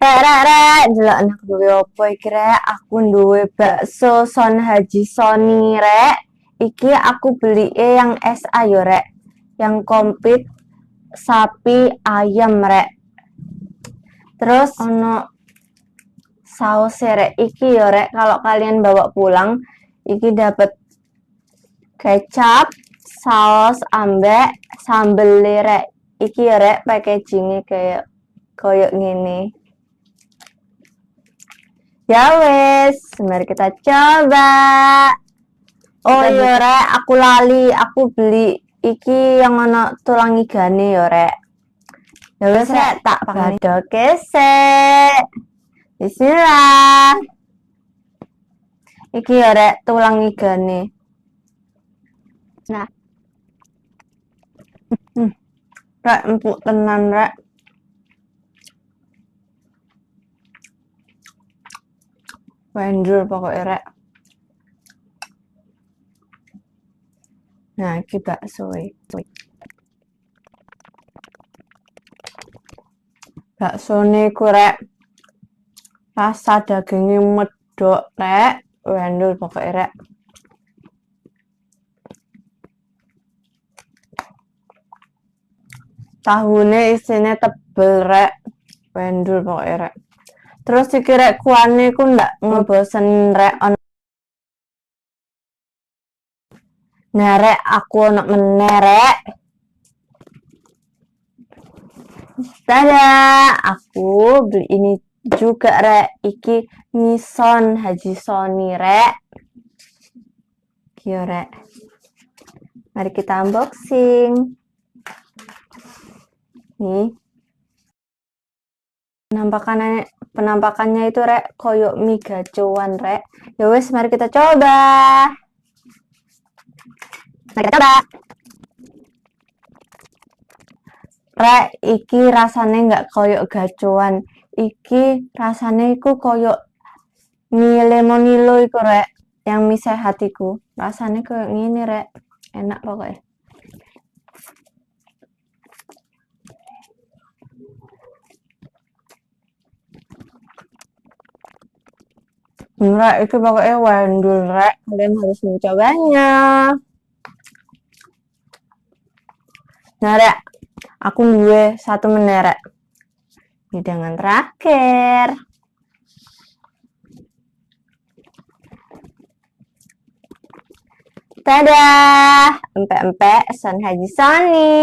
Rek, delok anak duwe opo iki rek? Aku duwe bakso Son Haji Soni rek. Iki aku beli yang SA yo rek. Yang komplit sapi ayam rek. Terus ono saus rek. Iki yo rek, kalau kalian bawa pulang, iki dapat kecap, saus ambek sambel rek. Iki yo rek packagingnya kayak koyok ngene. Ya wes, mari kita coba. Oh iya rek, aku lali, aku beli iki yang ono tulang igane ya rek. Ya wes rek, tak badoke sik. Bismillah. Iki ya rek, tulang igane. Nah. Rek, empuk tenan rek. Wendur pokoknya rek. Nah, iki bakso. Baksone ku rek. Rasa dagingnya medok rek. Wendur pokoknya rek. Tahune isinya tebel rek. Wendur pokoknya rek. Terus iki rek kuane ku ndak ngebosen rek. Nah rek, aku ono meneh rek. Tada, aku beli ini juga rek. Iki Son Haji Soni rek. Kyo rek. Mari kita unboxing. Nih. Penampakannya itu rek koyok mie gacoan rek. Ya wes, mari kita coba. Mari kita coba. Rek, iki rasanya nggak koyok gacoan. Iki rasanya iku koyok mie lemonilo iku rek. Yang mie sehat iku. Rasanya koyok gini rek. Enak pokoknya. Rek, itu pokoknya wendul rek. Kalian harus mencobanya. Nah rek, aku duwe satu meneh rek. Hidangan terakhir. Tada, empek-empek Son Haji Soni.